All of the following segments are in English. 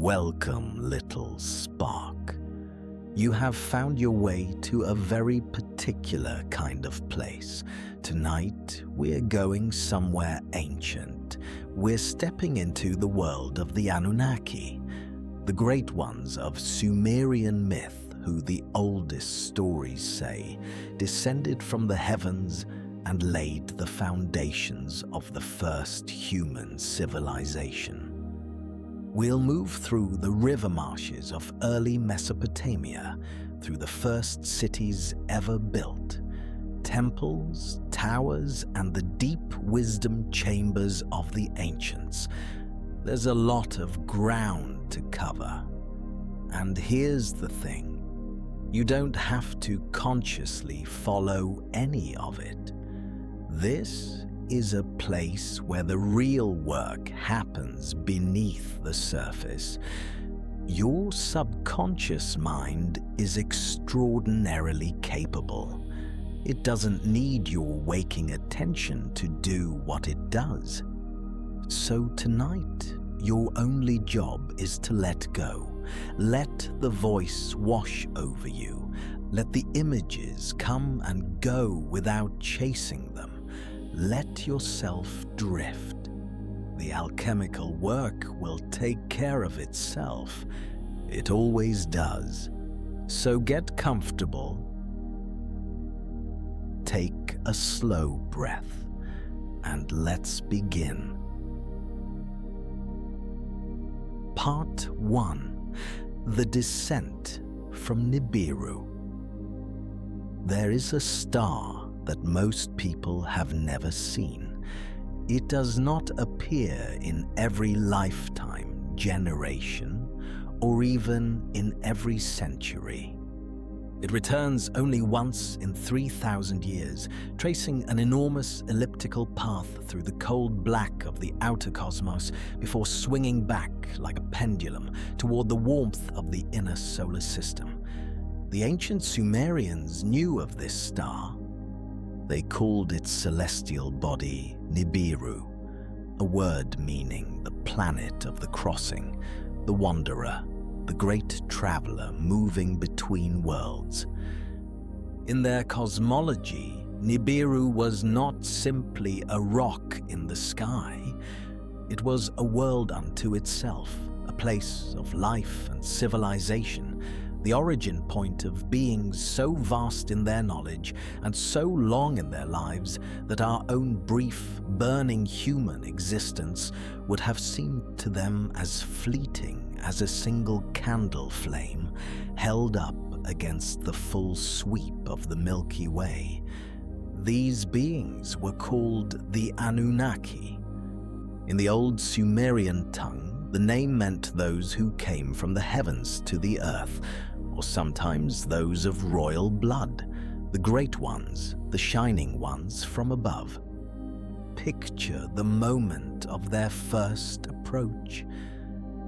Welcome, little spark. You have found your way to a very particular kind of place. Tonight, we're going somewhere ancient. We're stepping into the world of the Anunnaki, the great ones of Sumerian myth, who the oldest stories say descended from the heavens and laid the foundations of the first human civilization. We'll move through the river marshes of early Mesopotamia, through the first cities ever built, temples, towers, and the deep wisdom chambers of the ancients. There's a lot of ground to cover. And here's the thing: you don't have to consciously follow any of it. This is a place where the real work happens beneath the surface. Your subconscious mind is extraordinarily capable. It doesn't need your waking attention to do what it does. So tonight, your only job is to let go. Let the voice wash over you. Let the images come and go without chasing them. Let yourself drift. The alchemical work will take care of itself. It always does. So get comfortable. Take a slow breath, and let's begin. Part 1. The Descent from Nibiru. There is a star that most people have never seen. It does not appear in every lifetime, generation, or even in every century. It returns only once in 3,000 years, tracing an enormous elliptical path through the cold black of the outer cosmos before swinging back like a pendulum toward the warmth of the inner solar system. The ancient Sumerians knew of this star. They called its celestial body Nibiru, a word meaning the planet of the crossing, the wanderer, the great traveler moving between worlds. In their cosmology, Nibiru was not simply a rock in the sky. It was a world unto itself, a place of life and civilization, the origin point of beings so vast in their knowledge and so long in their lives that our own brief, burning human existence would have seemed to them as fleeting as a single candle flame held up against the full sweep of the Milky Way. These beings were called the Anunnaki. In the old Sumerian tongue, the name meant those who came from the heavens to the earth, or sometimes those of royal blood, the great ones, the shining ones from above. Picture the moment of their first approach.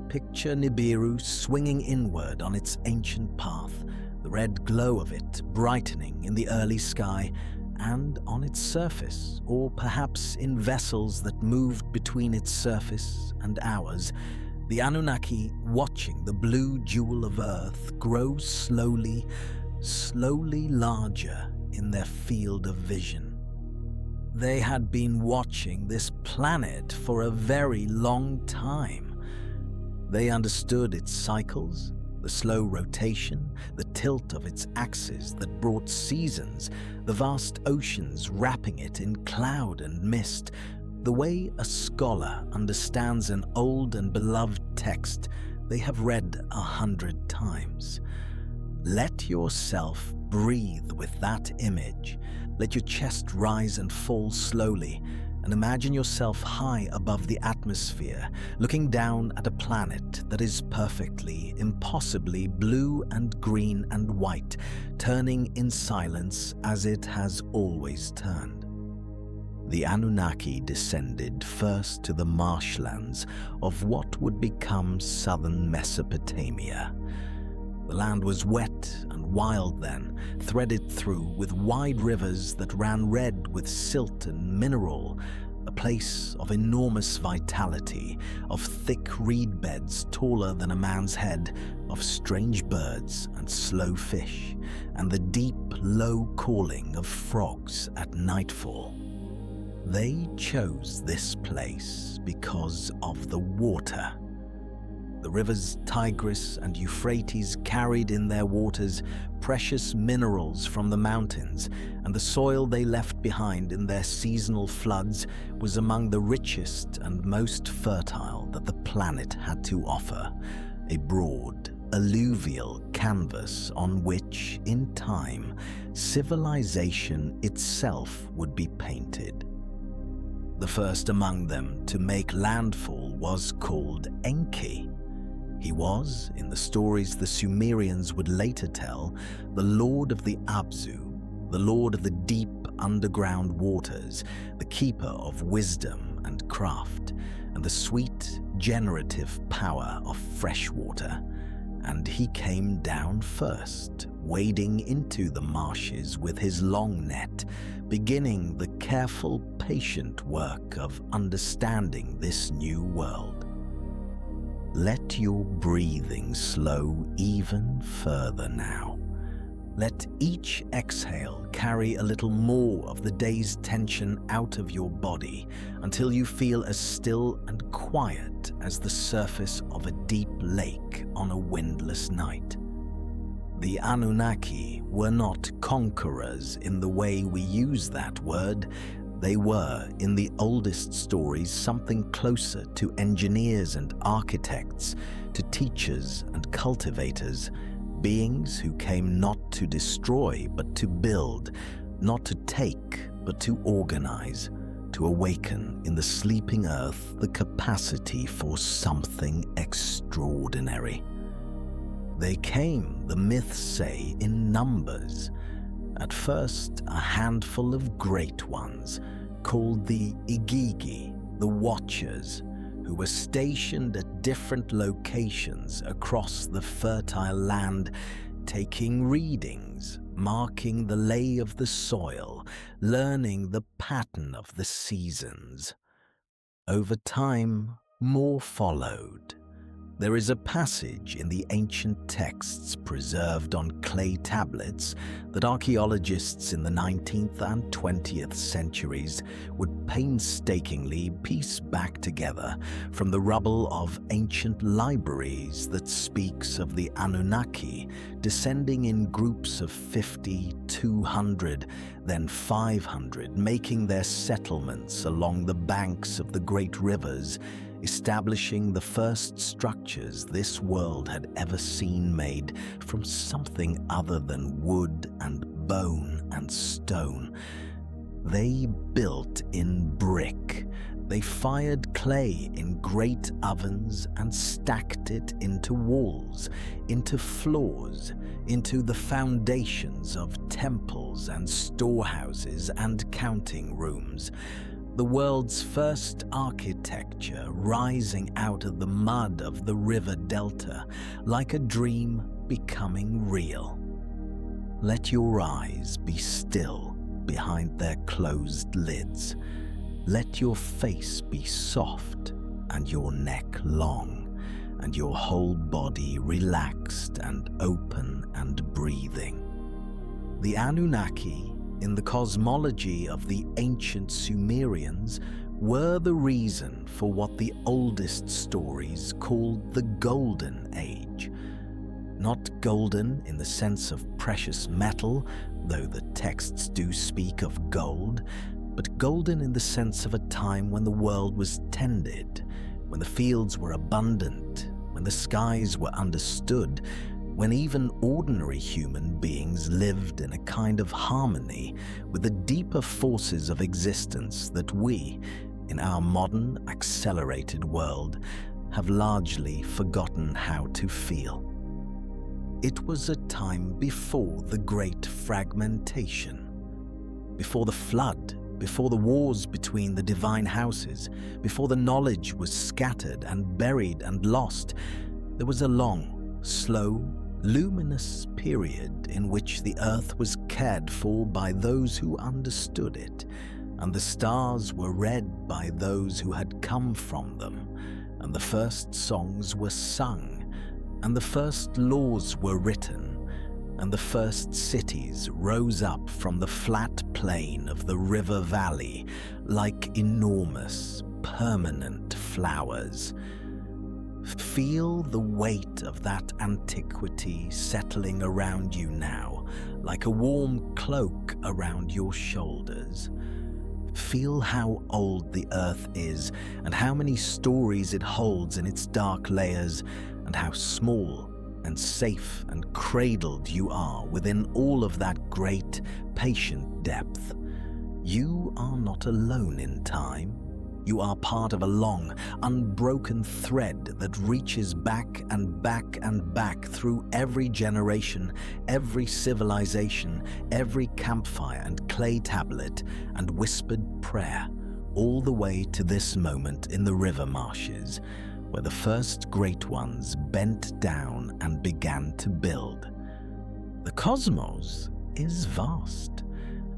Picture Nibiru swinging inward on its ancient path, the red glow of it brightening in the early sky, and on its surface, or perhaps in vessels that moved between its surface and ours, the Anunnaki watching the blue jewel of Earth grow slowly, slowly larger in their field of vision. They had been watching this planet for a very long time. They understood its cycles, the slow rotation, the tilt of its axis that brought seasons, the vast oceans wrapping it in cloud and mist, the way a scholar understands an old and beloved text they have read 100 times. Let yourself breathe with that image. Let your chest rise and fall slowly, and imagine yourself high above the atmosphere, looking down at a planet that is perfectly, impossibly blue and green and white, turning in silence as it has always turned. The Anunnaki descended first to the marshlands of what would become southern Mesopotamia. The land was wet and wild then, threaded through with wide rivers that ran red with silt and mineral, a place of enormous vitality, of thick reed beds taller than a man's head, of strange birds and slow fish, and the deep, low calling of frogs at nightfall. They chose this place because of the water. The rivers Tigris and Euphrates carried in their waters precious minerals from the mountains, and the soil they left behind in their seasonal floods was among the richest and most fertile that the planet had to offer, a broad, alluvial canvas on which, in time, civilization itself would be painted. The first among them to make landfall was called Enki. He was, in the stories the Sumerians would later tell, the lord of the Abzu, the lord of the deep underground waters, the keeper of wisdom and craft, and the sweet, generative power of fresh water. And he came down first, wading into the marshes with his long net, beginning the careful, patient work of understanding this new world. Let your breathing slow even further now. Let each exhale carry a little more of the day's tension out of your body until you feel as still and quiet as the surface of a deep lake on a windless night. The Anunnaki were not conquerors in the way we use that word. They were, in the oldest stories, something closer to engineers and architects, to teachers and cultivators, beings who came not to destroy but to build, not to take but to organize, to awaken in the sleeping earth the capacity for something extraordinary. They came, the myths say, in numbers. At first, a handful of great ones, called the Igigi, the Watchers, who were stationed at different locations across the fertile land, taking readings, marking the lay of the soil, learning the pattern of the seasons. Over time, more followed. There is a passage in the ancient texts preserved on clay tablets that archaeologists in the 19th and 20th centuries would painstakingly piece back together from the rubble of ancient libraries that speaks of the Anunnaki descending in groups of 50, 200, then 500, making their settlements along the banks of the great rivers, establishing the first structures this world had ever seen made from something other than wood and bone and stone. They built in brick. They fired clay in great ovens and stacked it into walls, into floors, into the foundations of temples and storehouses and counting rooms. The world's first architecture rising out of the mud of the river delta, like a dream becoming real. Let your eyes be still behind their closed lids. Let your face be soft and your neck long, and your whole body relaxed and open and breathing. The Anunnaki, in the cosmology of the ancient Sumerians, were the reason for what the oldest stories called the Golden Age. Not golden in the sense of precious metal, though the texts do speak of gold, but golden in the sense of a time when the world was tended, when the fields were abundant, when the skies were understood, when even ordinary human beings lived in a kind of harmony with the deeper forces of existence that we, in our modern, accelerated world, have largely forgotten how to feel. It was a time before the great fragmentation, before the flood, before the wars between the divine houses, before the knowledge was scattered and buried and lost. There was a long, slow, luminous period in which the earth was cared for by those who understood it, and the stars were read by those who had come from them, and the first songs were sung, and the first laws were written, and the first cities rose up from the flat plain of the river valley like enormous, permanent flowers. Feel the weight of that antiquity settling around you now, like a warm cloak around your shoulders. Feel how old the earth is, and how many stories it holds in its dark layers, and how small and safe and cradled you are within all of that great, patient depth. You are not alone in time. You are part of a long, unbroken thread that reaches back and back and back through every generation, every civilization, every campfire and clay tablet and whispered prayer, all the way to this moment in the river marshes, where the first great ones bent down and began to build. The cosmos is vast,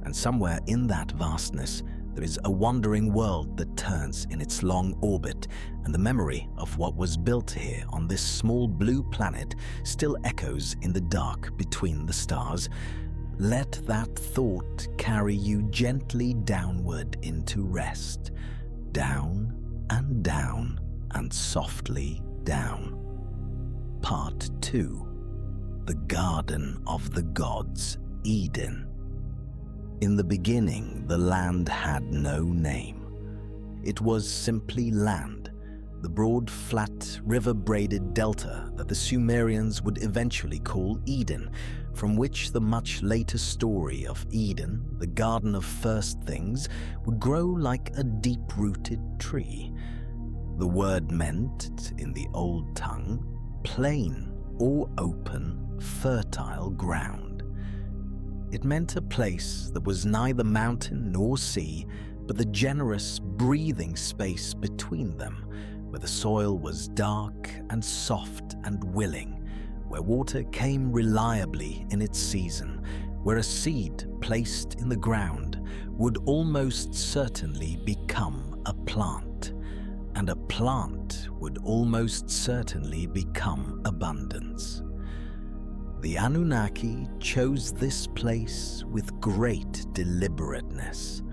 and somewhere in that vastness, there is a wandering world that turns in its long orbit, and the memory of what was built here on this small blue planet still echoes in the dark between the stars. Let that thought carry you gently downward into rest, down and softly down. Part 2. The Garden of the Gods, Edin. In the beginning, the land had no name. It was simply land, the broad, flat, river-braided delta that the Sumerians would eventually call Edin, from which the much later story of Eden, the garden of first things, would grow like a deep-rooted tree. The word meant, in the old tongue, plain or open, fertile ground. It meant a place that was neither mountain nor sea, but the generous, breathing space between them, where the soil was dark and soft and willing, where water came reliably in its season, where a seed placed in the ground would almost certainly become a plant, and a plant would almost certainly become abundance. The Anunnaki chose this place with great deliberateness.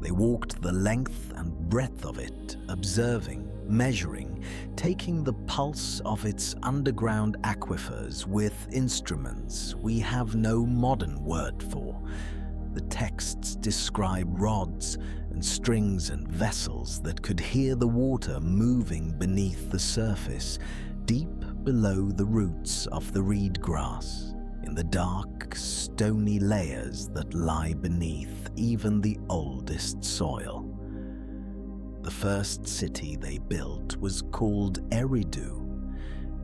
They walked the length and breadth of it, observing, measuring, taking the pulse of its underground aquifers with instruments we have no modern word for. The texts describe rods and strings and vessels that could hear the water moving beneath the surface, deep below the roots of the reed grass, in the dark, stony layers that lie beneath even the oldest soil. The first city they built was called Eridu.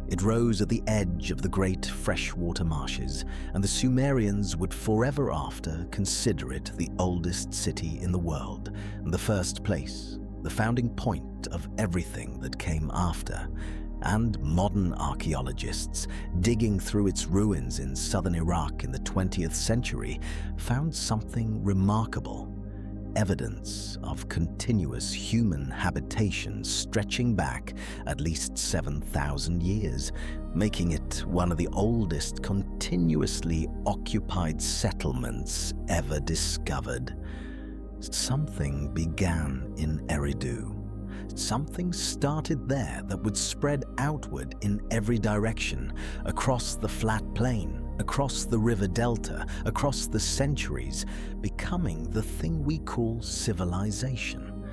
It rose at the edge of the great freshwater marshes, and the Sumerians would forever after consider it the oldest city in the world, and the first place, the founding point of everything that came after. And modern archaeologists, digging through its ruins in southern Iraq in the 20th century, found something remarkable: evidence of continuous human habitation stretching back at least 7,000 years, making it one of the oldest continuously occupied settlements ever discovered. Something began in Eridu. Something started there that would spread outward in every direction, across the flat plain, across the river delta, across the centuries, becoming the thing we call civilization,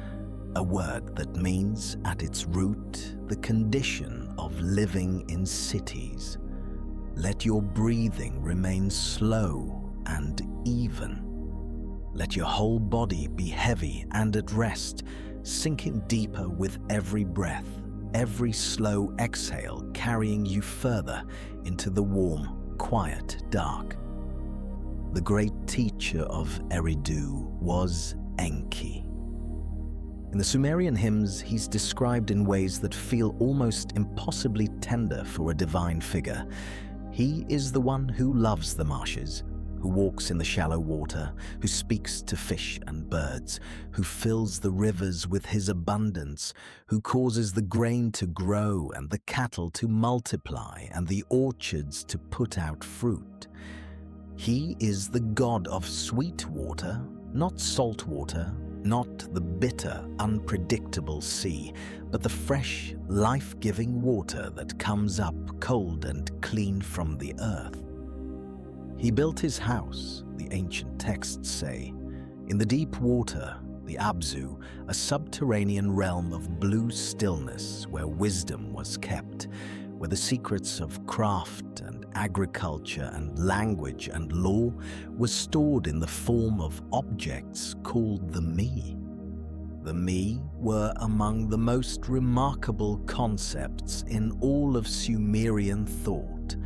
a word that means at its root the condition of living in cities. Let your breathing remain slow and even. Let your whole body be heavy and at rest, sinking deeper with every breath, every slow exhale carrying you further into the warm, quiet dark. The great teacher of Eridu was Enki. In the Sumerian hymns, he's described in ways that feel almost impossibly tender for a divine figure. He is the one who loves the marshes, who walks in the shallow water, who speaks to fish and birds, who fills the rivers with his abundance, who causes the grain to grow and the cattle to multiply and the orchards to put out fruit. He is the God of sweet water, not salt water, not the bitter, unpredictable sea, but the fresh, life-giving water that comes up cold and clean from the earth. He built his house, the ancient texts say, in the deep water, the Abzu, a subterranean realm of blue stillness where wisdom was kept, where the secrets of craft and agriculture and language and law were stored in the form of objects called the Me. The Me were among the most remarkable concepts in all of Sumerian thought.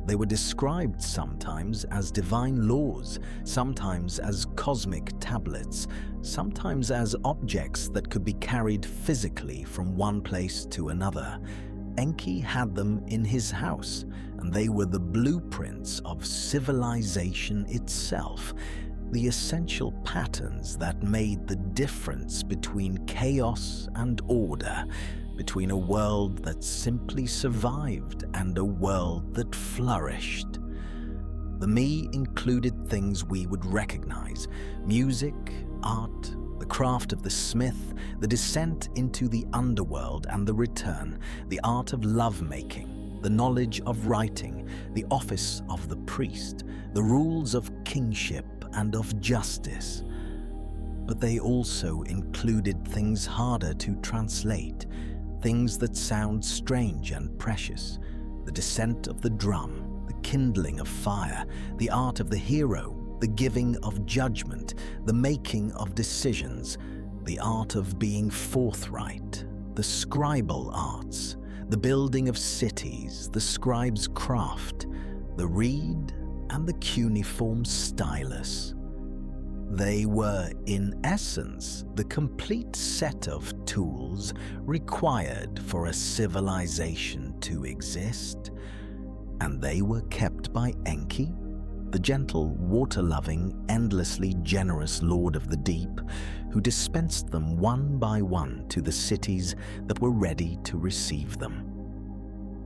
They were described sometimes as divine laws, sometimes as cosmic tablets, sometimes as objects that could be carried physically from one place to another. Enki had them in his house, and they were the blueprints of civilization itself, the essential patterns that made the difference between chaos and order, between a world that simply survived and a world that flourished. The Me included things we would recognize: music, art, the craft of the smith, the descent into the underworld and the return, the art of lovemaking, the knowledge of writing, the office of the priest, the rules of kingship and of justice. But they also included things harder to translate, things that sound strange and precious: the descent of the drum, the kindling of fire, the art of the hero, the giving of judgment, the making of decisions, the art of being forthright, the scribal arts, the building of cities, the scribe's craft, the reed and the cuneiform stylus. They were, in essence, the complete set of tools required for a civilization to exist. And they were kept by Enki, the gentle, water-loving, endlessly generous lord of the deep, who dispensed them one by one to the cities that were ready to receive them.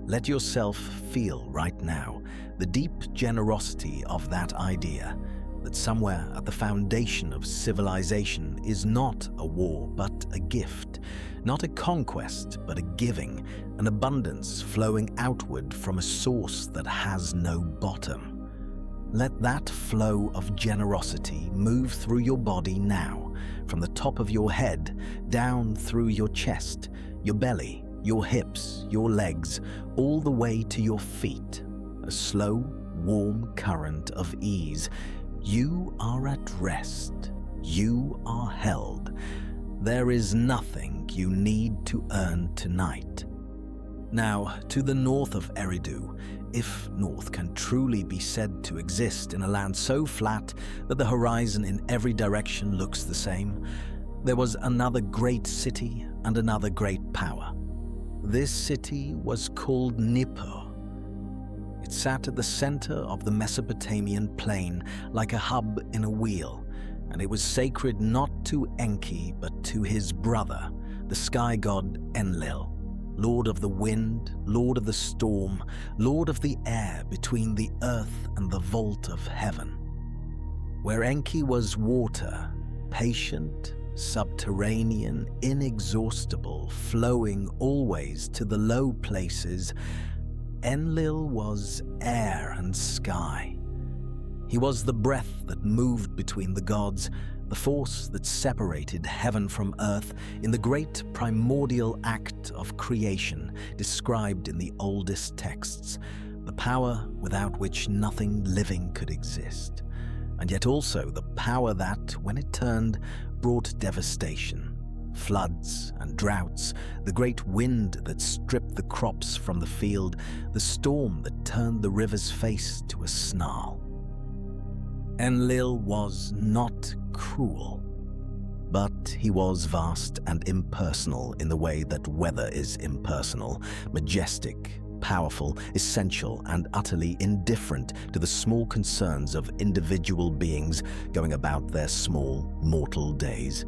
Let yourself feel right now the deep generosity of that idea, that somewhere at the foundation of civilization is not a war but a gift, not a conquest but a giving, an abundance flowing outward from a source that has no bottom. Let that flow of generosity move through your body now, from the top of your head, down through your chest, your belly, your hips, your legs, all the way to your feet. A slow, warm current of ease. You are at rest. You are held. There is nothing you need to earn tonight. Now, to the north of Eridu, if north can truly be said to exist in a land so flat that the horizon in every direction looks the same, there was another great city and another great power. This city was called Nippur. It sat at the center of the Mesopotamian plain like a hub in a wheel, and it was sacred not to Enki but to his brother, the sky god Enlil, lord of the wind, lord of the storm, lord of the air between the earth and the vault of heaven. Where Enki was water, patient, subterranean, inexhaustible, flowing always to the low places, Enlil was air and sky. He was the breath that moved between the gods, the force that separated heaven from earth in the great primordial act of creation described in the oldest texts, the power without which nothing living could exist, and yet also the power that, when it turned, brought devastation, floods and droughts, the great wind that stripped the crops from the field, the storm that turned the river's face to a snarl. Enlil was not cruel, but he was vast and impersonal in the way that weather is impersonal, majestic, all-powerful, essential, and utterly indifferent to the small concerns of individual beings going about their small, mortal days.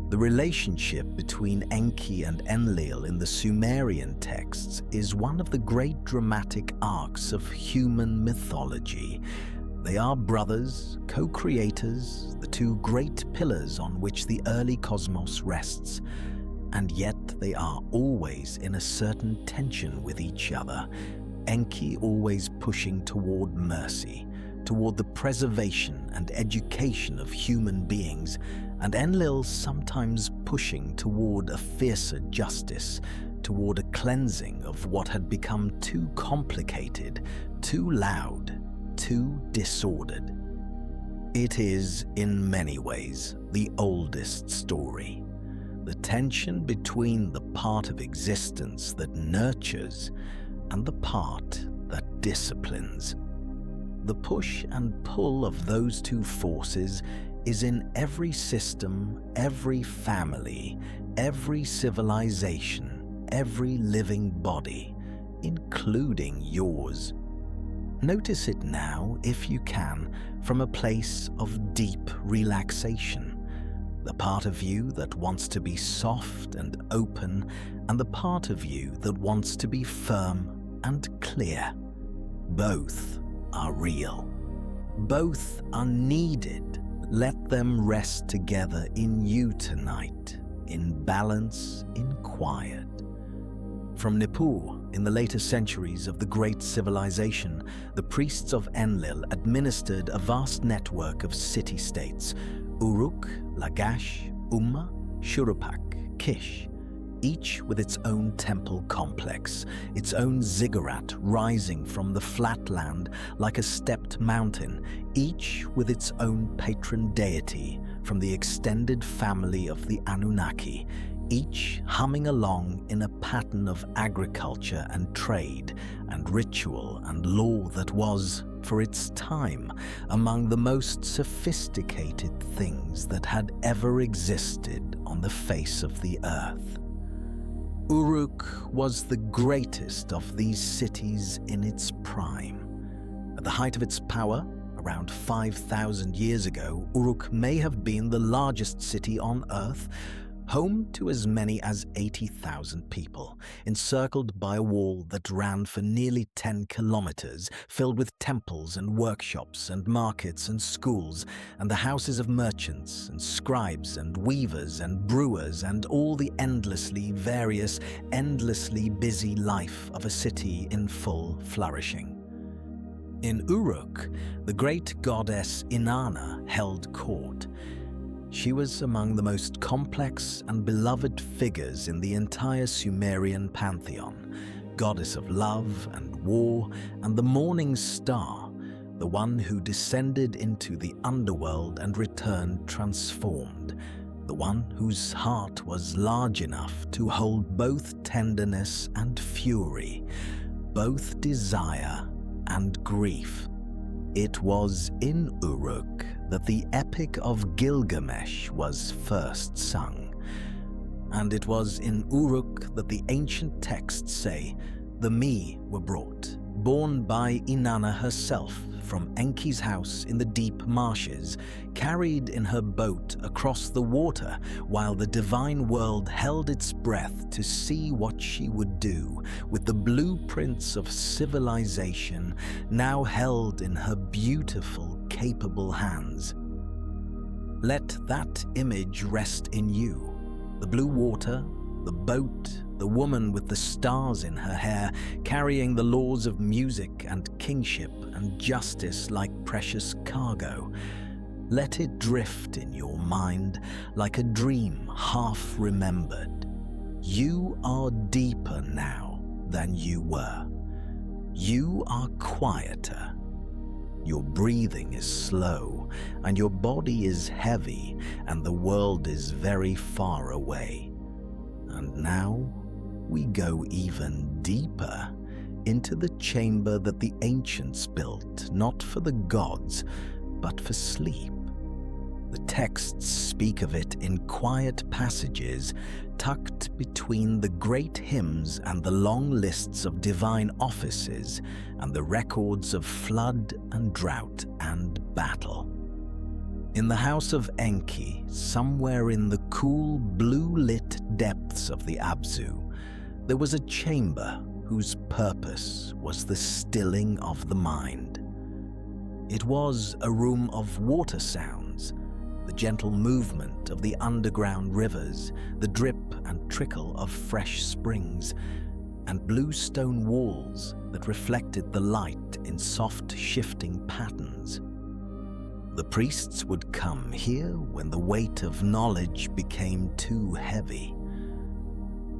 The relationship between Enki and Enlil in the Sumerian texts is one of the great dramatic arcs of human mythology. They are brothers, co-creators, the two great pillars on which the early cosmos rests. And yet they are always in a certain tension with each other, Enki always pushing toward mercy, toward the preservation and education of human beings, and Enlil sometimes pushing toward a fiercer justice, toward a cleansing of what had become too complicated, too loud, too disordered. It is, in many ways, the oldest story. The tension between the part of existence that nurtures and the part that disciplines. The push and pull of those two forces is in every system, every family, every civilization, every living body, including yours. Notice it now, if you can, from a place of deep relaxation. The part of you that wants to be soft and open, and the part of you that wants to be firm and clear. Both are real. Both are needed. Let them rest together in you tonight, in balance, in quiet. From Nippur, in the later centuries of the great civilization, the priests of Enlil administered a vast network of city-states, Uruk, Lagash, Umma, Shurupak, Kish, each with its own temple complex, its own ziggurat rising from the flat land like a stepped mountain, each with its own patron deity from the extended family of the Anunnaki, each humming along in a pattern of agriculture and trade and ritual and law that was, for its time, among the most sophisticated things that had ever existed on the face of the earth. Uruk was the greatest of these cities in its prime. At the height of its power, around 5,000 years ago, Uruk may have been the largest city on Earth, home to as many as 80,000 people, encircled by a wall that ran for nearly 10 kilometers, filled with temples and workshops and markets and schools, and the houses of merchants and scribes and weavers and brewers and all the endlessly various, endlessly busy life of a city in full flourishing. In Uruk, the great goddess Inanna held court. She was among the most complex and beloved figures in the entire Sumerian pantheon, goddess of love and war and the morning star, the one who descended into the underworld and returned transformed, the one whose heart was large enough to hold both tenderness and fury, both desire and grief. It was in Uruk that the Epic of Gilgamesh was first sung. And it was in Uruk that the ancient texts say the Mi were brought, borne by Inanna herself from Enki's house in the deep marshes, carried in her boat across the water while the divine world held its breath to see what she would do with the blueprints of civilization now held in her beautiful, capable hands. Let that image rest in you. The blue water, the boat, the woman with the stars in her hair, carrying the laws of music and kingship and justice like precious cargo. Let it drift in your mind like a dream half remembered. You are deeper now than you were. You are quieter. Your breathing is slow, and your body is heavy, and the world is very far away. And now we go even deeper into the chamber that the ancients built, not for the gods, but for sleep. The texts speak of it in quiet passages, tucked between the great hymns and the long lists of divine offices and the records of flood and drought and battle. In the house of Enki, somewhere in the cool, blue-lit depths of the Abzu, there was a chamber whose purpose was the stilling of the mind. It was a room of water sounds, the gentle movement of the underground rivers, the drip and trickle of fresh springs, and blue stone walls that reflected the light in soft, shifting patterns. The priests would come here when the weight of knowledge became too heavy.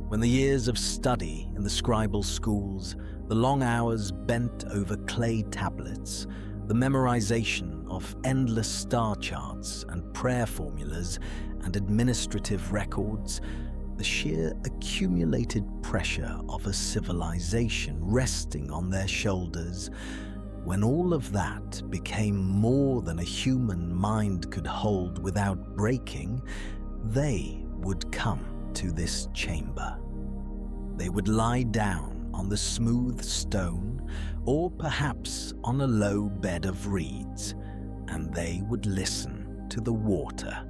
When the years of study in the scribal schools, the long hours bent over clay tablets, the memorization of endless star charts and prayer formulas and administrative records, the sheer accumulated pressure of a civilization resting on their shoulders, when all of that became more than a human mind could hold without breaking, they would come to this chamber. They would lie down on the smooth stone, or perhaps on a low bed of reeds, and they would listen to the water.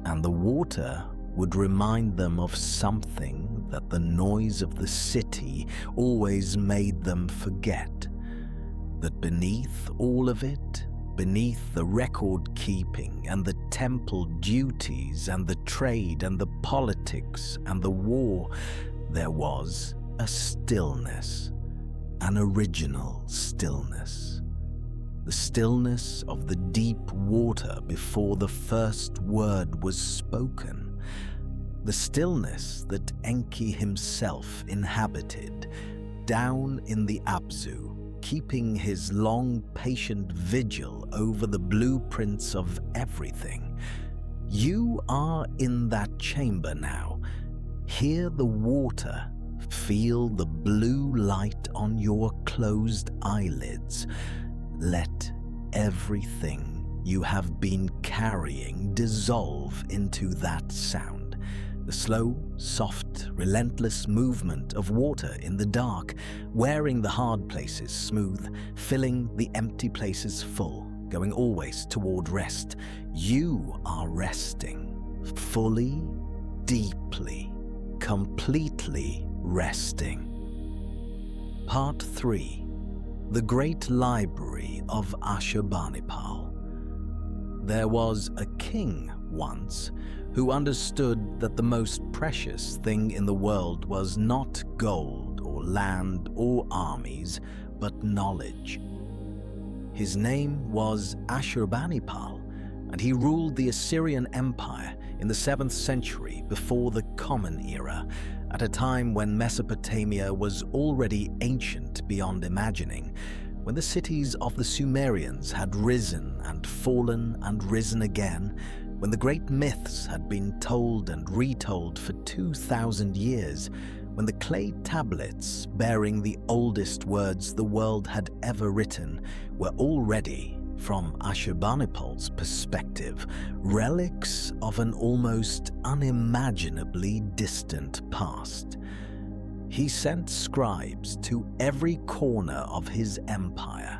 And the water would remind them of something that the noise of the city always made them forget. That beneath all of it, beneath the record-keeping and the temple duties and the trade and the politics and the war, there was a stillness, an original stillness. The stillness of the deep water before the first word was spoken. The stillness that Enki himself inhabited, down in the Abzu, keeping his long, patient vigil over the blueprints of everything. You are in that chamber now. Hear the water. Feel the blue light on your closed eyelids. Let everything you have been carrying dissolve into that sound. The slow, soft, relentless movement of water in the dark, wearing the hard places smooth, filling the empty places full, going always toward rest. You are resting, fully, deeply, completely resting. Part 3. The Great Library of Ashurbanipal. There was a king once who understood that the most precious thing in the world was not gold or land or armies, but knowledge. His name was Ashurbanipal, and he ruled the Assyrian Empire in the 7th century before the Common Era, at a time when Mesopotamia was already ancient beyond imagining, when the cities of the Sumerians had risen and fallen and risen again, when the great myths had been told and retold for 2,000 years, when the clay tablets bearing the oldest words the world had ever written were already, from Ashurbanipal's perspective, relics of an almost unimaginably distant past. He sent scribes to every corner of his empire.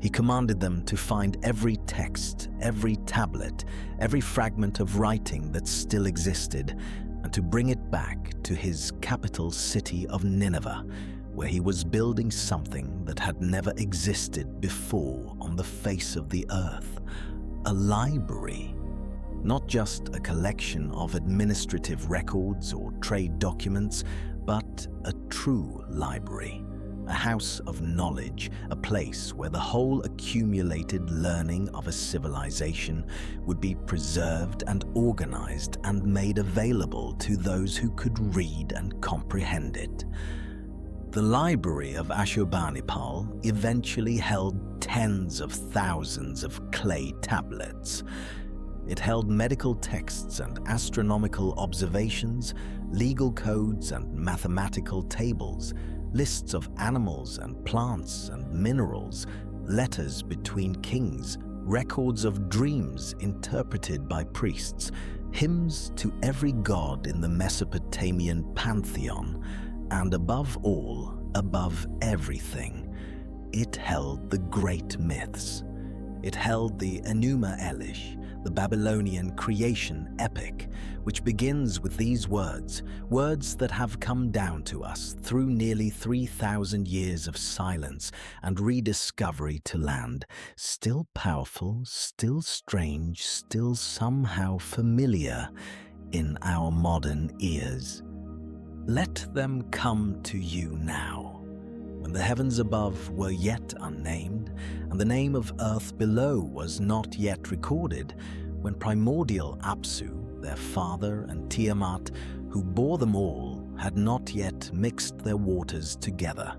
He commanded them to find every text, every tablet, every fragment of writing that still existed, and to bring it back to his capital city of Nineveh, where he was building something that had never existed before on the face of the earth. A library. Not just a collection of administrative records or trade documents, but a true library. A house of knowledge, a place where the whole accumulated learning of a civilization would be preserved and organized and made available to those who could read and comprehend it. The library of Ashurbanipal eventually held tens of thousands of clay tablets. It held medical texts and astronomical observations, legal codes and mathematical tables, lists of animals and plants and minerals, letters between kings, records of dreams interpreted by priests, hymns to every god in the Mesopotamian pantheon, and above all, above everything, it held the great myths. It held the Enuma Elish, the Babylonian creation epic, which begins with these words that have come down to us through nearly 3,000 years of silence and rediscovery to land, still powerful, still strange, still somehow familiar in our modern ears. Let them come to you now. When the heavens above were yet unnamed, and the name of earth below was not yet recorded, when primordial Apsu, their father, and Tiamat, who bore them all, had not yet mixed their waters together,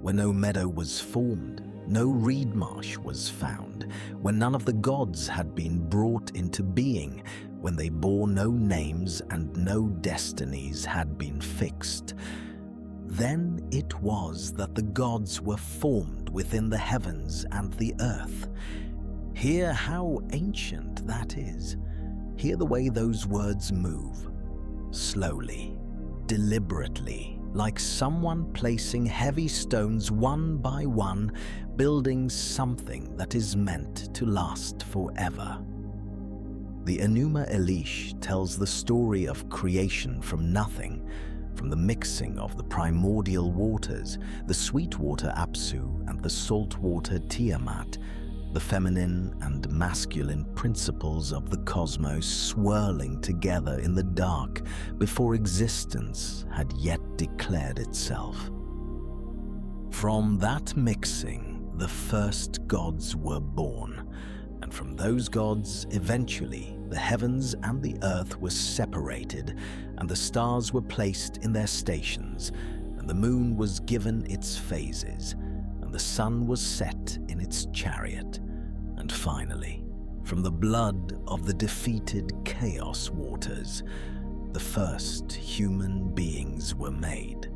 when no meadow was formed, no reed marsh was found, when none of the gods had been brought into being, when they bore no names and no destinies had been fixed, then it was that the gods were formed within the heavens and the earth. Hear how ancient that is. Hear the way those words move. Slowly, deliberately, like someone placing heavy stones one by one, building something that is meant to last forever. The Enuma Elish tells the story of creation from nothing, from the mixing of the primordial waters, the sweetwater Apsu and the saltwater Tiamat, the feminine and masculine principles of the cosmos swirling together in the dark before existence had yet declared itself. From that mixing, the first gods were born, and from those gods, eventually, the heavens and the earth were separated, and the stars were placed in their stations, and the moon was given its phases, and the sun was set in its chariot. And finally, from the blood of the defeated chaos waters, the first human beings were made.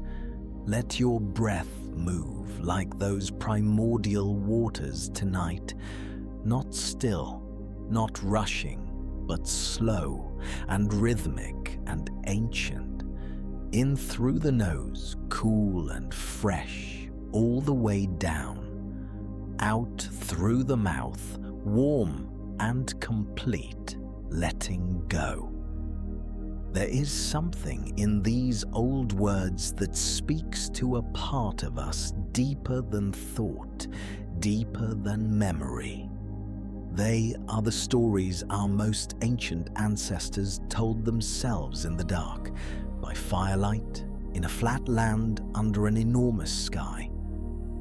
Let your breath move like those primordial waters tonight, not still, not rushing, but slow and rhythmic and ancient. In through the nose, cool and fresh, all the way down. Out through the mouth, warm and complete, letting go. There is something in these old words that speaks to a part of us deeper than thought, deeper than memory. They are the stories our most ancient ancestors told themselves in the dark, by firelight, in a flat land under an enormous sky.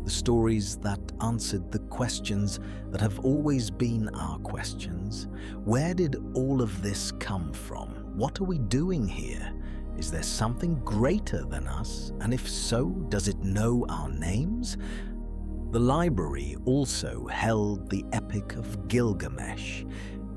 The stories that answered the questions that have always been our questions. Where did all of this come from? What are we doing here? Is there something greater than us? And if so, does it know our names? The library also held the Epic of Gilgamesh.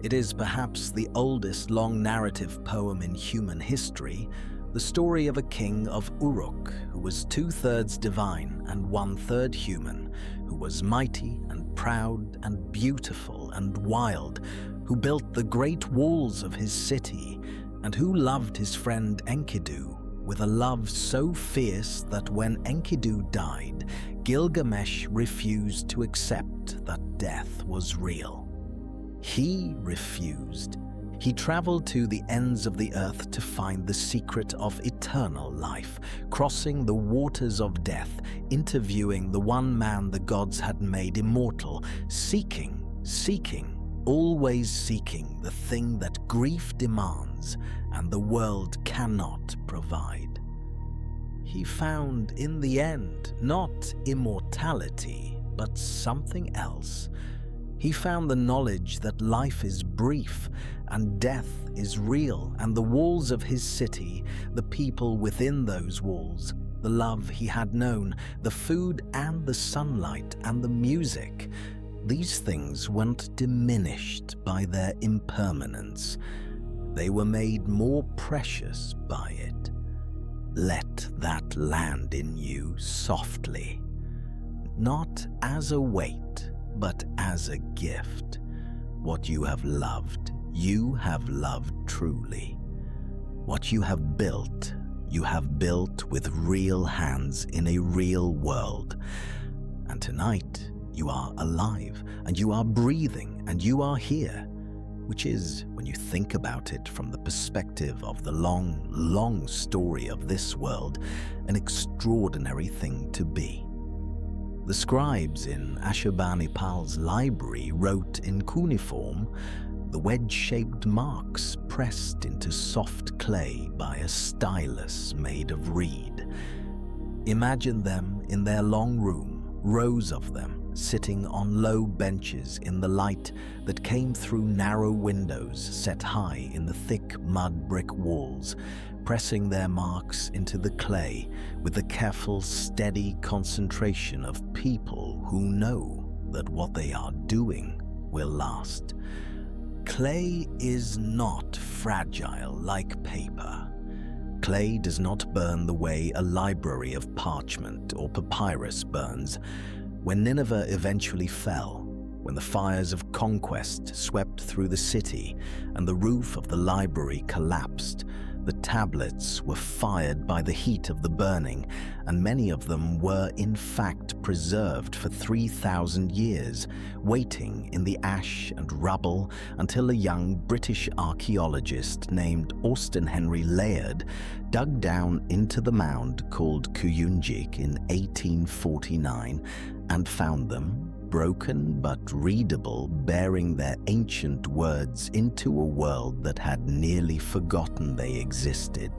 It is perhaps the oldest long narrative poem in human history, the story of a king of Uruk who was 2/3 divine and 1/3 human, who was mighty and proud and beautiful and wild, who built the great walls of his city, and who loved his friend Enkidu with a love so fierce that when Enkidu died, Gilgamesh refused to accept that death was real. He refused. He traveled to the ends of the earth to find the secret of eternal life, crossing the waters of death, interviewing the one man the gods had made immortal, seeking, always seeking the thing that grief demands and the world cannot provide. He found in the end not immortality, but something else. He found the knowledge that life is brief and death is real, and the walls of his city, the people within those walls, the love he had known, the food and the sunlight and the music, these things weren't diminished by their impermanence. They were made more precious by it. Let that land in you softly, not as a weight, but as a gift. What you have loved, you have loved truly. What you have built with real hands in a real world. And tonight, you are alive, and you are breathing, and you are here, which is, when you think about it from the perspective of the long, long story of this world, an extraordinary thing to be. The scribes in Ashurbanipal's library wrote in cuneiform the wedge-shaped marks pressed into soft clay by a stylus made of reed. Imagine them in their long room, rows of them, sitting on low benches in the light that came through narrow windows set high in the thick mud brick walls, pressing their marks into the clay with the careful, steady concentration of people who know that what they are doing will last. Clay is not fragile like paper. Clay does not burn the way a library of parchment or papyrus burns. When Nineveh eventually fell, when the fires of conquest swept through the city and the roof of the library collapsed, the tablets were fired by the heat of the burning, and many of them were in fact preserved for 3,000 years, waiting in the ash and rubble until a young British archaeologist named Austen Henry Layard dug down into the mound called Kuyunjik in 1849 and found them, broken but readable, bearing their ancient words into a world that had nearly forgotten they existed.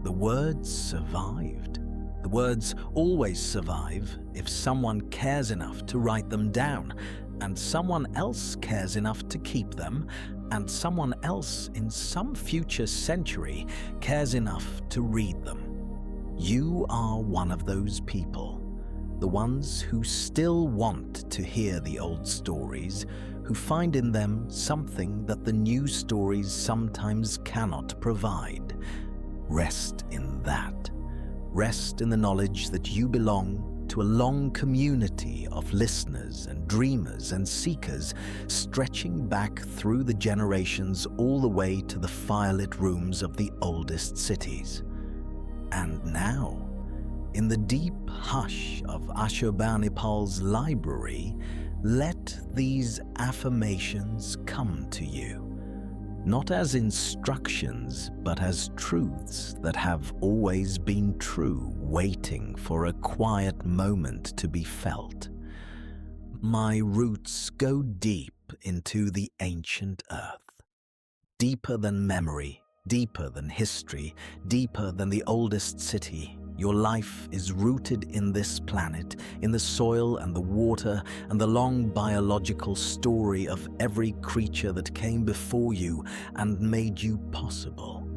The words survived. The words always survive if someone cares enough to write them down, and someone else cares enough to keep them, and someone else in some future century cares enough to read them. You are one of those people. The ones who still want to hear the old stories, who find in them something that the new stories sometimes cannot provide. Rest in that. Rest in the knowledge that you belong to a long community of listeners and dreamers and seekers, stretching back through the generations all the way to the firelit rooms of the oldest cities. And now, in the deep hush of Ashurbanipal's library, let these affirmations come to you, not as instructions, but as truths that have always been true, waiting for a quiet moment to be felt. My roots go deep into the ancient earth, deeper than memory, deeper than history, deeper than the oldest city. Your life is rooted in this planet, in the soil and the water and the long biological story of every creature that came before you and made you possible.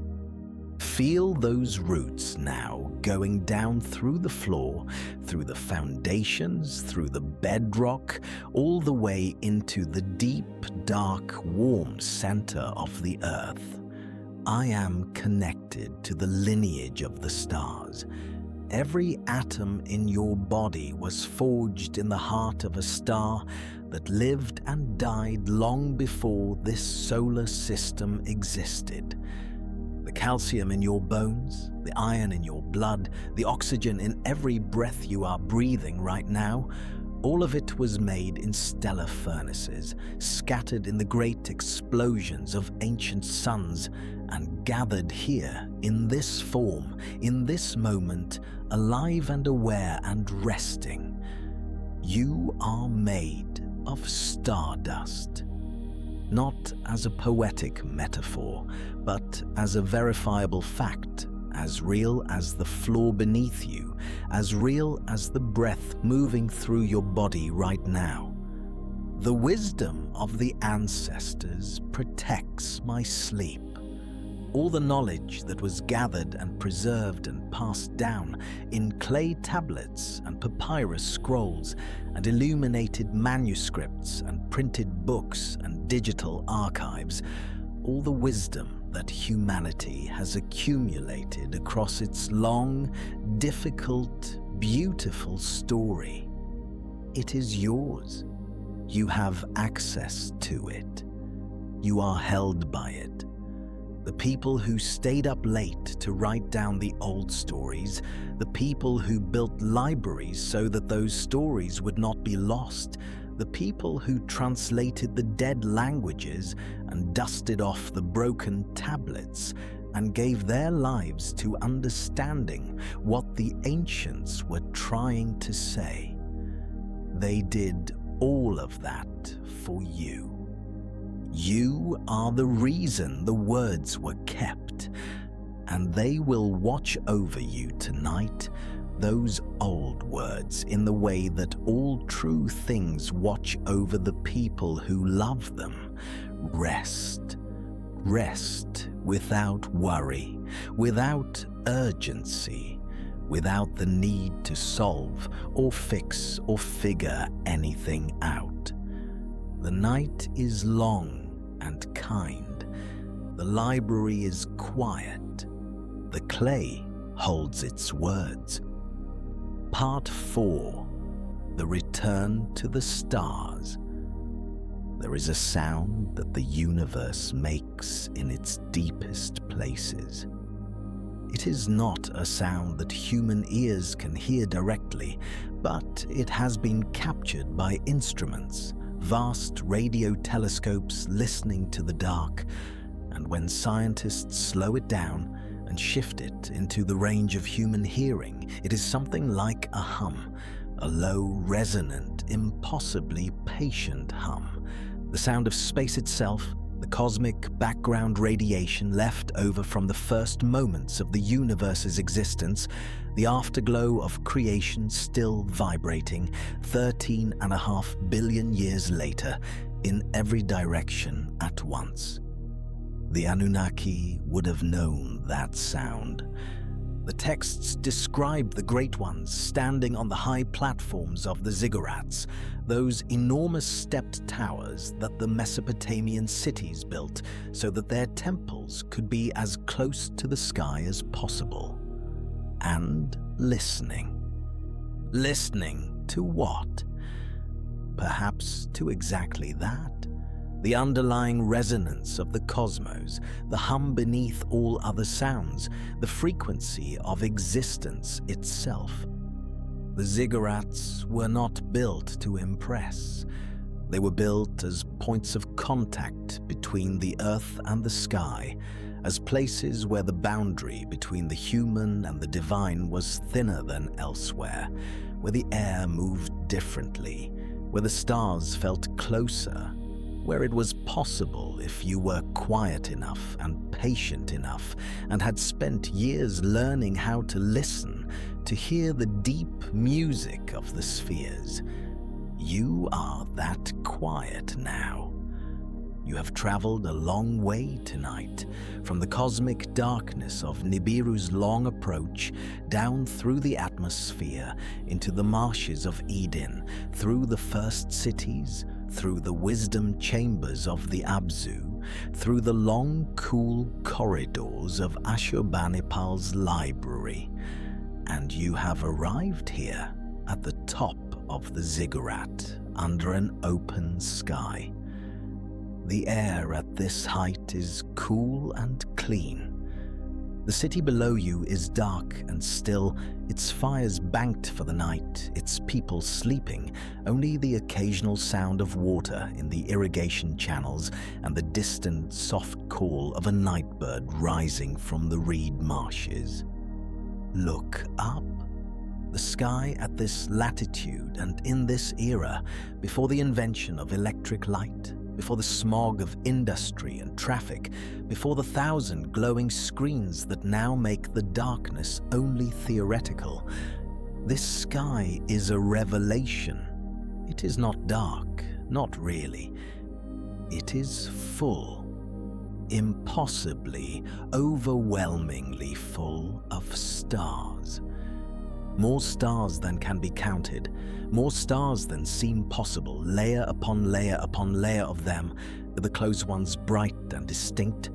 Feel those roots now going down through the floor, through the foundations, through the bedrock, all the way into the deep, dark, warm center of the earth. I am connected to the lineage of the stars. Every atom in your body was forged in the heart of a star that lived and died long before this solar system existed. The calcium in your bones, the iron in your blood, the oxygen in every breath you are breathing right now, all of it was made in stellar furnaces, scattered in the great explosions of ancient suns, and gathered here in this form, in this moment, alive and aware and resting. You are made of stardust. Not as a poetic metaphor, but as a verifiable fact, as real as the floor beneath you, as real as the breath moving through your body right now. The wisdom of the ancestors protects my sleep. All the knowledge that was gathered and preserved and passed down in clay tablets and papyrus scrolls and illuminated manuscripts and printed books and digital archives, all the wisdom that humanity has accumulated across its long, difficult, beautiful story. It is yours. You have access to it. you are held by it. The people who stayed up late to write down the old stories, the people who built libraries so that those stories would not be lost, the people who translated the dead languages and dusted off the broken tablets and gave their lives to understanding what the ancients were trying to say. They did all of that for you. You are the reason the words were kept, and they will watch over you tonight, those old words, in the way that all true things watch over the people who love them. Rest. Rest without worry, without urgency, without the need to solve or fix or figure anything out. The night is long and kind. The library is quiet. The clay holds its words. Part 4. The Return to the Stars. There is a sound that the universe makes in its deepest places. It is not a sound that human ears can hear directly, but it has been captured by instruments, vast radio telescopes listening to the dark, and when scientists slow it down and shift it into the range of human hearing, it is something like a hum, a low, resonant, impossibly patient hum. The sound of space itself, the cosmic background radiation left over from the first moments of the universe's existence, the afterglow of creation still vibrating 13.5 billion years later in every direction at once. The Anunnaki would have known that sound. The texts describe the Great Ones standing on the high platforms of the ziggurats, those enormous stepped towers that the Mesopotamian cities built so that their temples could be as close to the sky as possible. And listening. Listening to what? Perhaps to exactly that. The underlying resonance of the cosmos, the hum beneath all other sounds, the frequency of existence itself. The ziggurats were not built to impress. They were built as points of contact between the earth and the sky, as places where the boundary between the human and the divine was thinner than elsewhere, where the air moved differently, where the stars felt closer, where it was possible if you were quiet enough and patient enough and had spent years learning how to listen, to hear the deep music of the spheres. You are that quiet now. You have traveled a long way tonight, from the cosmic darkness of Nibiru's long approach, down through the atmosphere, into the marshes of Edin, through the first cities, through the wisdom chambers of the Abzu, through the long, cool corridors of Ashurbanipal's library. And you have arrived here at the top of the ziggurat, under an open sky. The air at this height is cool and clean. The city below you is dark and still, its fires banked for the night, its people sleeping, only the occasional sound of water in the irrigation channels and the distant soft call of a nightbird rising from the reed marshes. Look up. The sky at this latitude and in this era, before the invention of electric light, before the smog of industry and traffic, before the 1,000 glowing screens that now make the darkness only theoretical. This sky is a revelation. It is not dark, not really. It is full, impossibly, overwhelmingly full of stars. More stars than can be counted, more stars than seem possible, layer upon layer upon layer of them, with the close ones bright and distinct,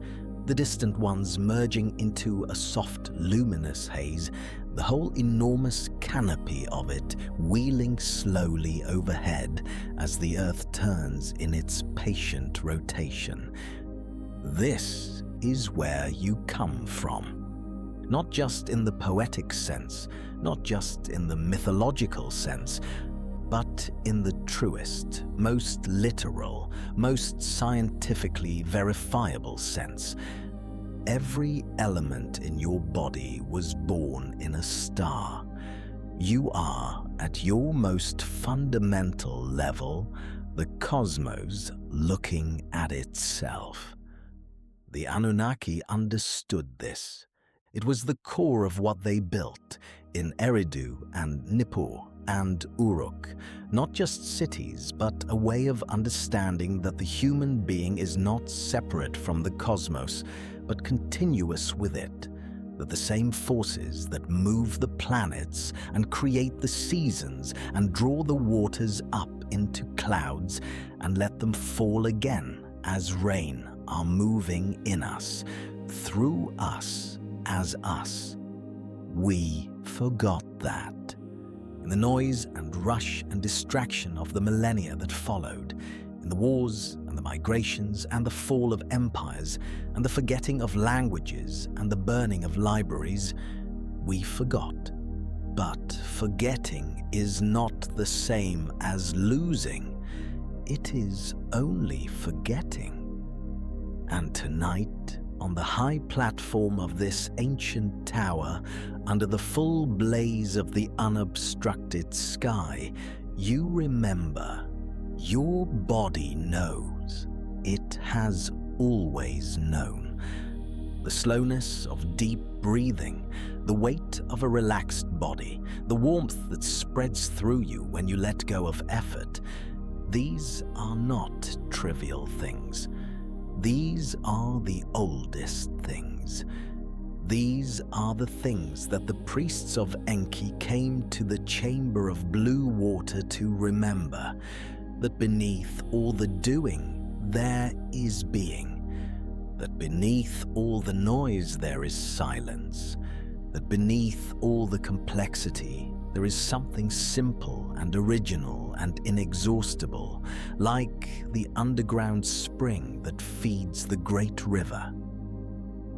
the distant ones merging into a soft, luminous haze, the whole enormous canopy of it wheeling slowly overhead as the Earth turns in its patient rotation. This is where you come from. Not just in the poetic sense, not just in the mythological sense, but in the truest, most literal, most scientifically verifiable sense. Every element in your body was born in a star. You are, at your most fundamental level, the cosmos looking at itself. The Anunnaki understood this. It was the core of what they built in Eridu and Nippur and Uruk, not just cities, but a way of understanding that the human being is not separate from the cosmos, but continuous with it, that the same forces that move the planets and create the seasons and draw the waters up into clouds and let them fall again as rain are moving in us, through us, as us. We forgot that. In the noise and rush and distraction of the millennia that followed, in the wars and the migrations and the fall of empires and the forgetting of languages and the burning of libraries, we forgot. But forgetting is not the same as losing. It is only forgetting. And tonight, on the high platform of this ancient tower, under the full blaze of the unobstructed sky, you remember. Your body knows. It has always known. The slowness of deep breathing, the weight of a relaxed body, the warmth that spreads through you when you let go of effort, these are not trivial things. These are the oldest things. These are the things that the priests of Enki came to the chamber of blue water to remember, that beneath all the doing there is being, that beneath all the noise there is silence, that beneath all the complexity there is something simple and original and inexhaustible, like the underground spring that feeds the great river.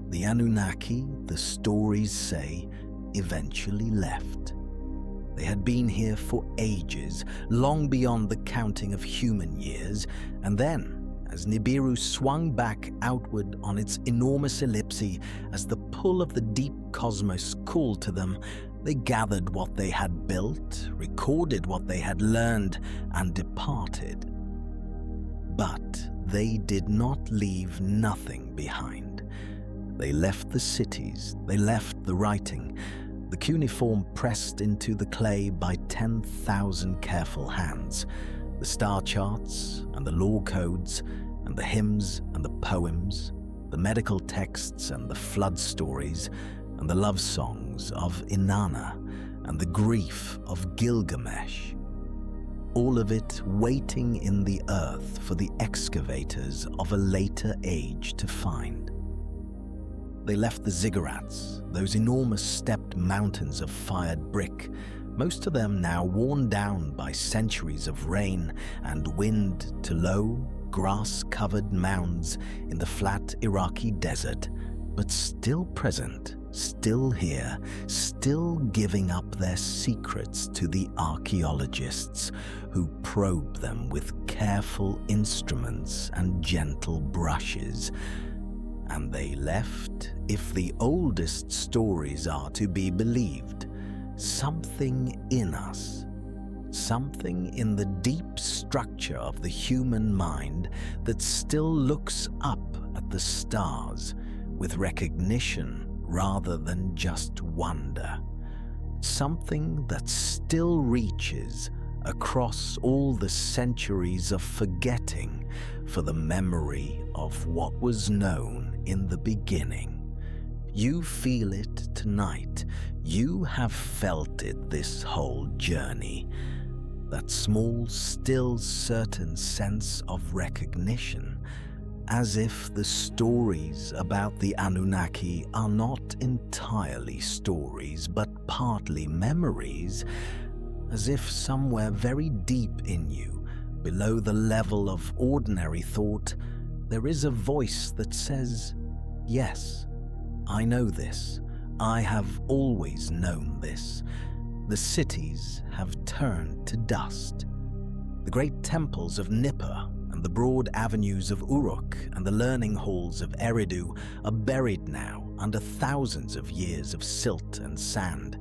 The Anunnaki, the stories say, eventually left. They had been here for ages, long beyond the counting of human years, and then, as Nibiru swung back outward on its enormous ellipse, as the pull of the deep cosmos called to them, they gathered what they had built, recorded what they had learned, and departed. But they did not leave nothing behind. They left the cities, they left the writing, the cuneiform pressed into the clay by 10,000 careful hands, the star charts and the law codes and the hymns and the poems, the medical texts and the flood stories and the love songs of Inanna and the grief of Gilgamesh. All of it waiting in the earth for the excavators of a later age to find. They left the ziggurats, those enormous stepped mountains of fired brick, most of them now worn down by centuries of rain and wind, to low, grass-covered mounds in the flat Iraqi desert, but still present, still here, still giving up their secrets to the archaeologists who probe them with careful instruments and gentle brushes. And they left, if the oldest stories are to be believed, something in us, something in the deep structure of the human mind that still looks up at the stars with recognition rather than just wonder, something that still reaches across all the centuries of forgetting for the memory of what was known in the beginning. You feel it tonight. You have felt it this whole journey. That small, still certain sense of recognition, as if the stories about the Anunnaki are not entirely stories but partly memories, as if somewhere very deep in you, below the level of ordinary thought, there is a voice that says, "Yes, I know this. I have always known this. The cities have turned to dust. The great temples of Nippur and the broad avenues of Uruk and the learning halls of Eridu are buried now under thousands of years of silt and sand,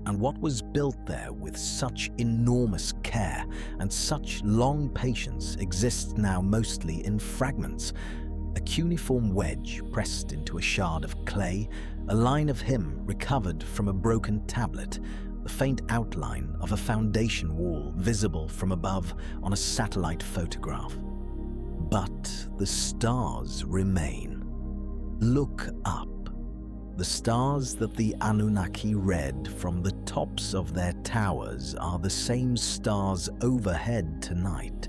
and what was built there with such enormous care and such long patience exists now mostly in fragments. A cuneiform wedge pressed into a shard of clay, a line of hymn recovered from a broken tablet, the faint outline of a foundation wall visible from above on a satellite photograph. But the stars remain. Look up. The stars that the Anunnaki read from the tops of their towers are the same stars overhead tonight.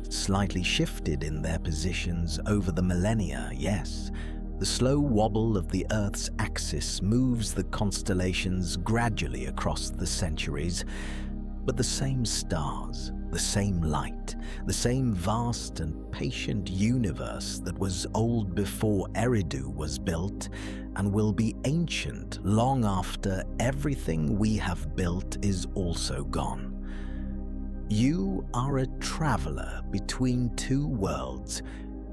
Slightly shifted in their positions over the millennia, yes. The slow wobble of the Earth's axis moves the constellations gradually across the centuries, but the same stars, the same light, the same vast and patient universe that was old before Eridu was built and will be ancient long after everything we have built is also gone. You are a traveler between two worlds.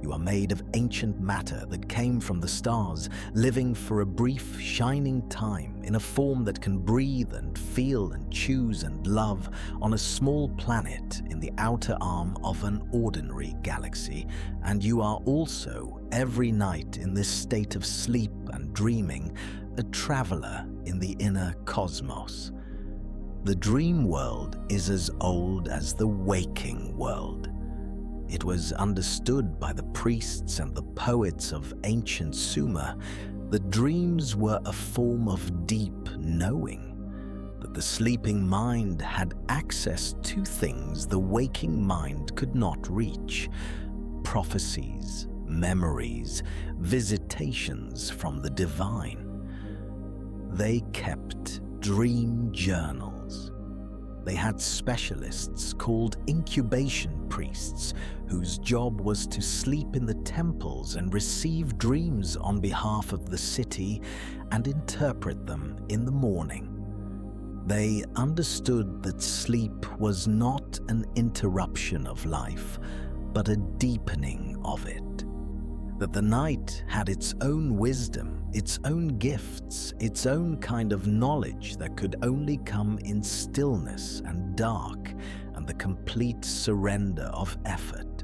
You are made of ancient matter that came from the stars, living for a brief, shining time in a form that can breathe and feel and choose and love on a small planet in the outer arm of an ordinary galaxy. And you are also, every night in this state of sleep and dreaming, a traveler in the inner cosmos. The dream world is as old as the waking world. It was understood by the priests and the poets of ancient Sumer that dreams were a form of deep knowing, that the sleeping mind had access to things the waking mind could not reach, prophecies, memories, visitations from the divine. They kept dream journals. They had specialists called incubation priests whose job was to sleep in the temples and receive dreams on behalf of the city and interpret them in the morning. They understood that sleep was not an interruption of life, but a deepening of it. That the night had its own wisdom, its own gifts, its own kind of knowledge that could only come in stillness and dark and the complete surrender of effort.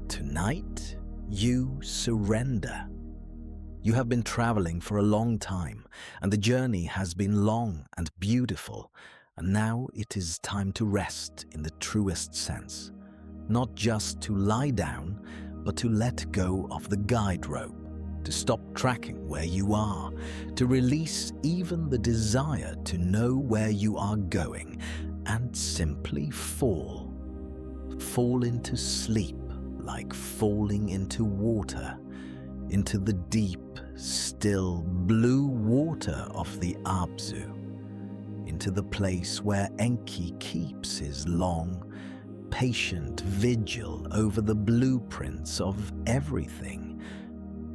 Tonight, you surrender. You have been traveling for a long time, and the journey has been long and beautiful, and now it is time to rest in the truest sense. Not just to lie down, but to let go of the guide rope, to stop tracking where you are, to release even the desire to know where you are going, and simply fall. Fall into sleep like falling into water, into the deep, still blue water of the Abzu, into the place where Enki keeps his long, patient vigil over the blueprints of everything,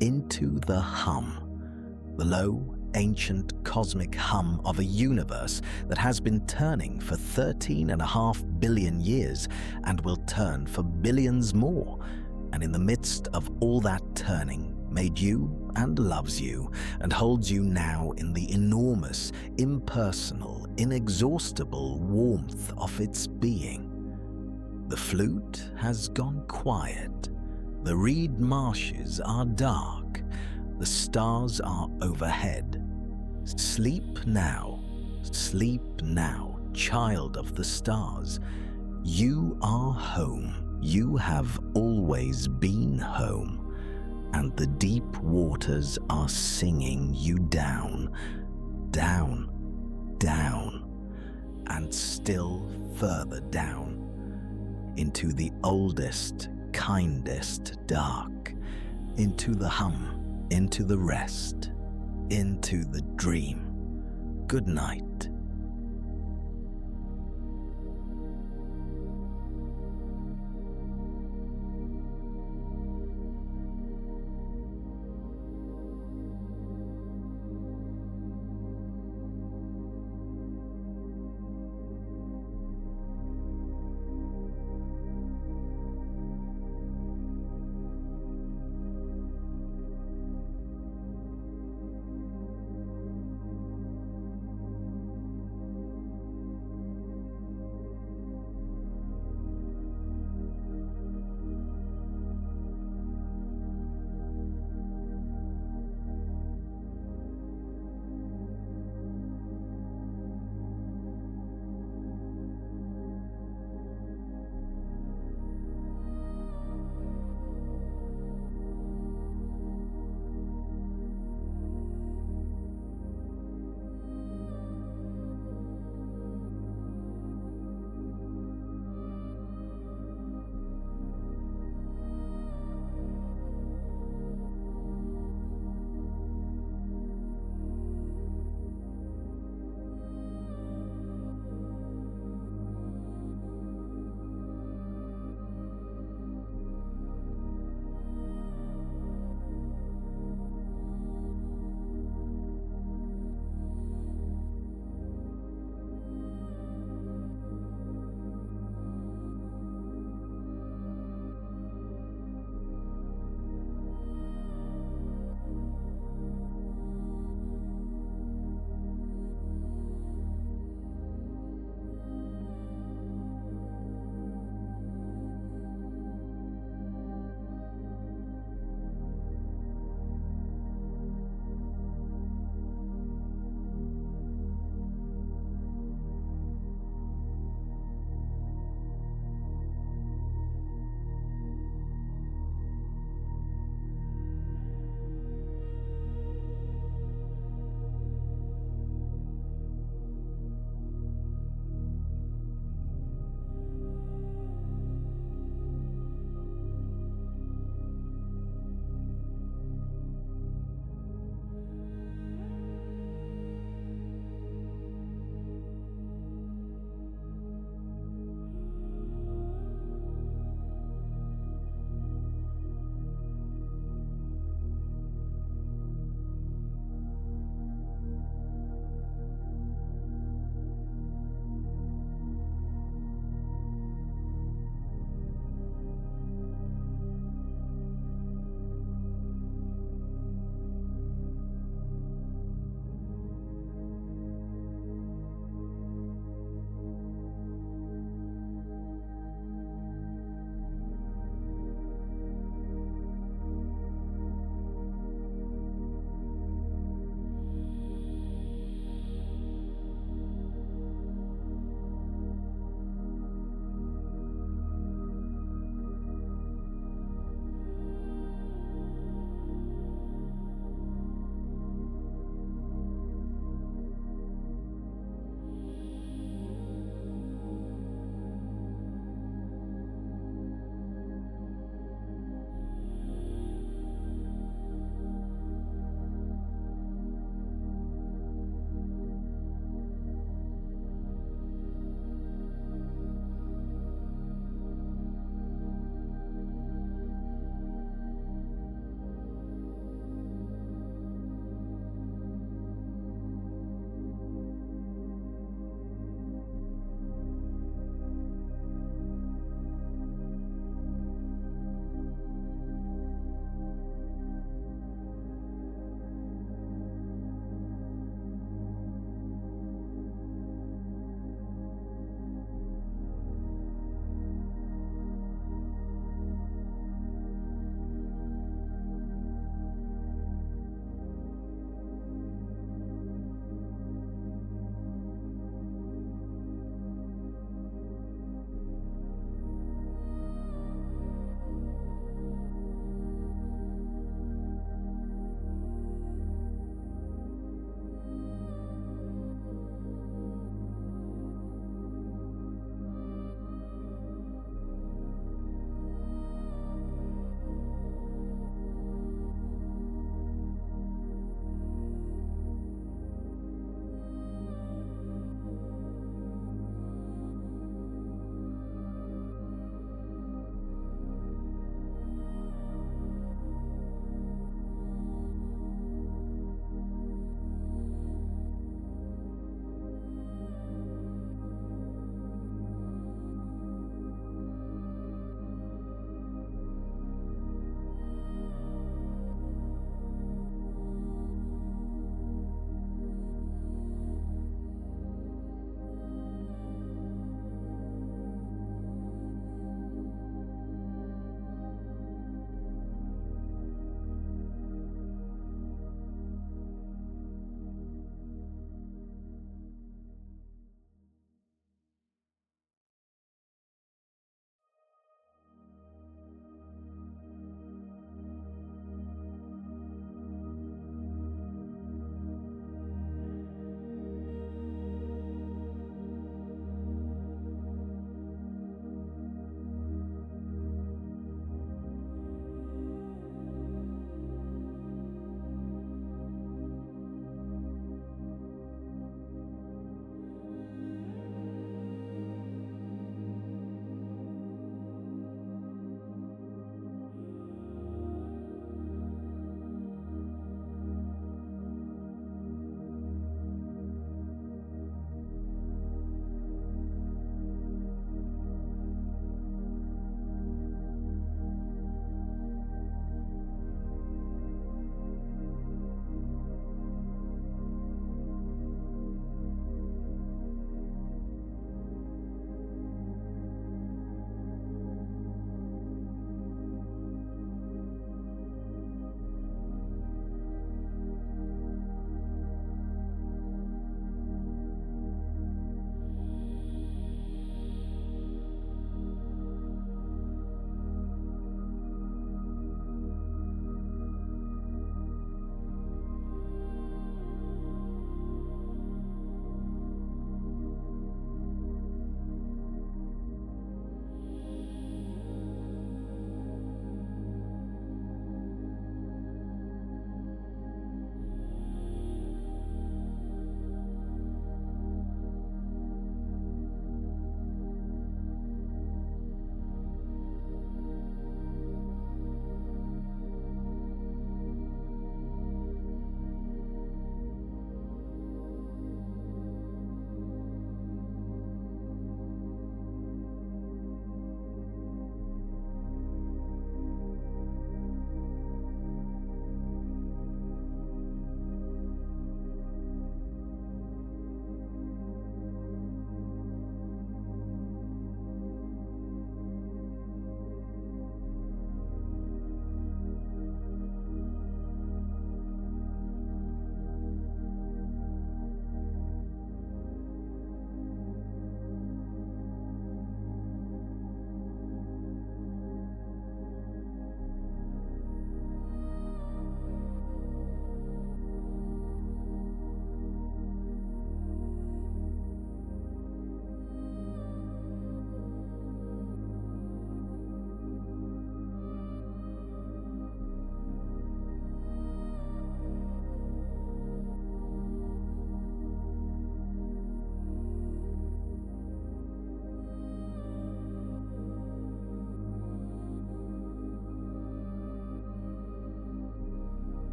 into the hum, the low, ancient cosmic hum of a universe that has been turning for 13.5 billion years and will turn for billions more, and in the midst of all that turning made you and loves you and holds you now in the enormous, impersonal, inexhaustible warmth of its being. The flute has gone quiet. The reed marshes are dark. The stars are overhead. Sleep now, child of the stars. You are home. You have always been home. And the deep waters are singing you down, down, down, and still further down, into the oldest, kindest dark, into the hum, into the rest, into the dream. Good night.